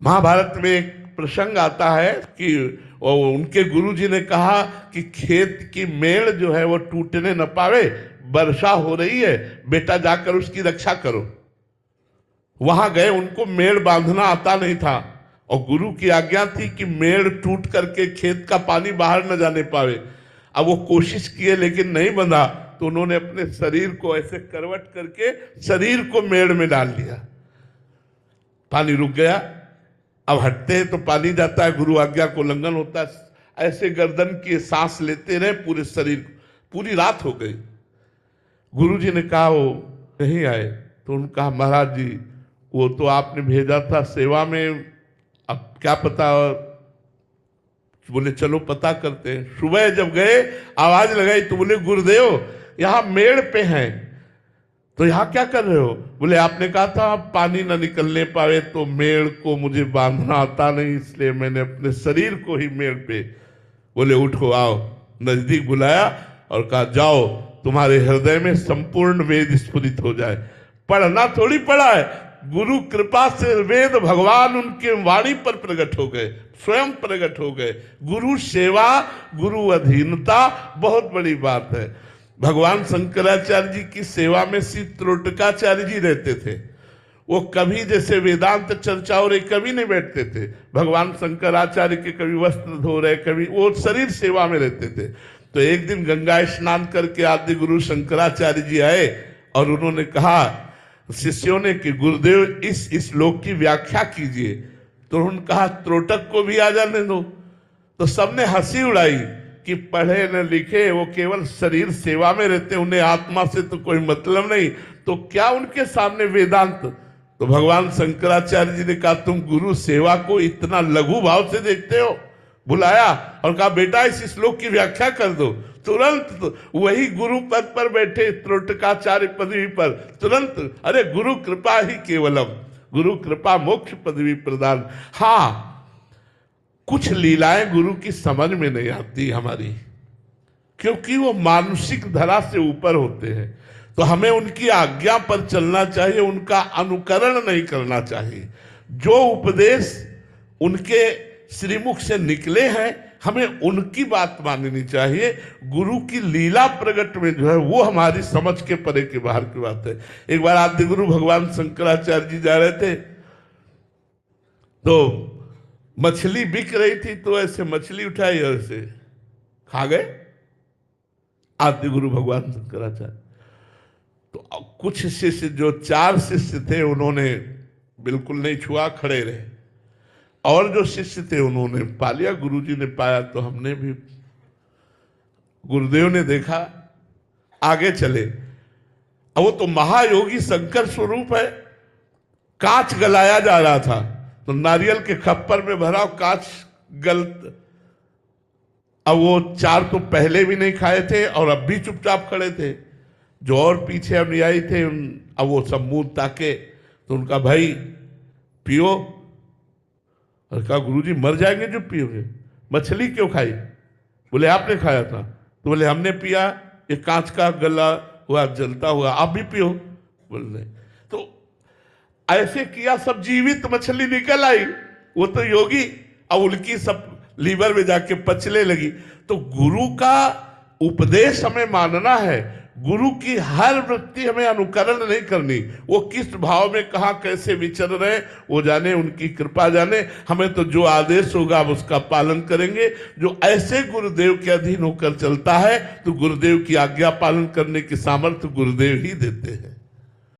महाभारत में एक प्रसंग आता है कि उनके गुरुजी ने कहा कि खेत की मेड़ जो है वो टूटने न पावे, वर्षा हो रही है, बेटा जाकर उसकी रक्षा करो। वहां गए, उनको मेड़ बांधना आता नहीं था और गुरु की आज्ञा थी कि मेड़ टूट करके खेत का पानी बाहर न जाने पावे। अब वो कोशिश किए लेकिन नहीं बंधा, तो उन्होंने अपने शरीर को ऐसे करवट करके शरीर को मेड़ में डाल दिया। पानी रुक गया। अब हटते हैं तो पानी जाता है, गुरु आज्ञा को उल्लंघन होता है। ऐसे गर्दन की सांस लेते रहे पूरे शरीर, पूरी रात हो गई। गुरुजी ने कहा वो नहीं आए, तो उन्होंने कहा महाराज जी वो तो आपने भेजा था सेवा में, अब क्या पता। बोले चलो पता करते हैं। सुबह जब गए आवाज लगाई तो बोले गुरुदेव यहाँ मेड़ पे हैं, तो यहाँ क्या कर रहे हो? बोले आपने कहा था पानी ना निकलने पावे, तो मेड़ को मुझे बांधना आता नहीं, इसलिए मैंने अपने शरीर को ही मेड़ पे। बोले उठो आओ। नजदीक बुलाया और कहा जाओ तुम्हारे हृदय में संपूर्ण वेद स्फुरित हो जाए। पढ़ना थोड़ी पड़ा है, गुरु कृपा से वेद भगवान उनके वाणी पर प्रकट हो गए, स्वयं प्रकट हो गए। गुरु सेवा, गुरु अधीनता बहुत बड़ी बात है। भगवान शंकराचार्य जी की सेवा में श्री त्रोटकाचार्य जी रहते थे। वो कभी जैसे वेदांत चर्चा हो रही कभी नहीं बैठते थे। भगवान शंकराचार्य के कभी वस्त्र धो रहे, कभी वो शरीर सेवा में रहते थे। तो एक दिन गंगा स्नान करके आदि गुरु शंकराचार्य जी आए और उन्होंने कहा शिष्यों ने कि गुरुदेव इस श्लोक की व्याख्या कीजिए। तो उन्होंने कहा त्रोटक को भी आ जाने दो। तो सबने हंसी उड़ाई कि पढ़े न लिखे, वो केवल शरीर सेवा में रहते, उन्हें आत्मा से तो कोई मतलब नहीं, तो क्या उनके सामने वेदांत। तो भगवान शंकराचार्य जी ने कहा तुम गुरु सेवा को इतना लघु भाव से देखते हो। बुलाया और कहा बेटा इस श्लोक की व्याख्या कर दो। तुरंत वही गुरु पद पर बैठे त्रोटकाचार्य पदवी पर तुरंत, अरे गुरु कृपा ही केवलम, गुरु कृपा मोक्ष पदवी प्रदान। हाँ, कुछ लीलाएं गुरु की समझ में नहीं आती हमारी, क्योंकि वो मानसिक धरा से ऊपर होते हैं। तो हमें उनकी आज्ञा पर चलना चाहिए, उनका अनुकरण नहीं करना चाहिए। जो उपदेश उनके श्रीमुख से निकले हैं हमें उनकी बात माननी चाहिए। गुरु की लीला प्रकट में जो है वो हमारी समझ के परे के बाहर की बात है। एक बार आदि गुरु भगवान शंकराचार्य जी जा रहे थे, तो मछली बिक रही थी, तो ऐसे मछली उठाई और ऐसे खा गए आदि गुरु भगवान शंकराचार्य। तो कुछ शिष्य, जो 4 शिष्य थे, उन्होंने बिल्कुल नहीं छुआ, खड़े रहे। और जो शिष्य थे उन्होंने पा लिया। गुरुजी ने पाया तो हमने भी। गुरुदेव ने देखा, आगे चले। अब वो तो महायोगी शंकर स्वरूप है। कांच गलाया जा रहा था, तो नारियल के खप्पर में भरा कांच गलत। अब वो 4 तो पहले भी नहीं खाए थे और अब भी चुपचाप खड़े थे। जो और पीछे अनुयायी थे अब वो सब मुंह ताके, तो उनका भाई पियो। और कहा गुरुजी मर जाएंगे जो पियोगे, मछली क्यों खाई? बोले आपने खाया था। तो बोले हमने पिया, ये कांच का गला हुआ जलता हुआ, आप भी पियो। बोले तो ऐसे किया, सब जीवित मछली निकल आई। वो तो योगी, अब उनकी सब लीवर में जाके पचने लगी। तो गुरु का उपदेश हमें मानना है, गुरु की हर वृत्ति हमें अनुकरण नहीं करनी। वो किस भाव में कहाँ कैसे विचर रहे वो जाने, उनकी कृपा जाने। हमें तो जो आदेश होगा हम उसका पालन करेंगे। जो ऐसे गुरुदेव के अधीन होकर चलता है तो गुरुदेव की आज्ञा पालन करने की सामर्थ्य गुरुदेव ही देते हैं।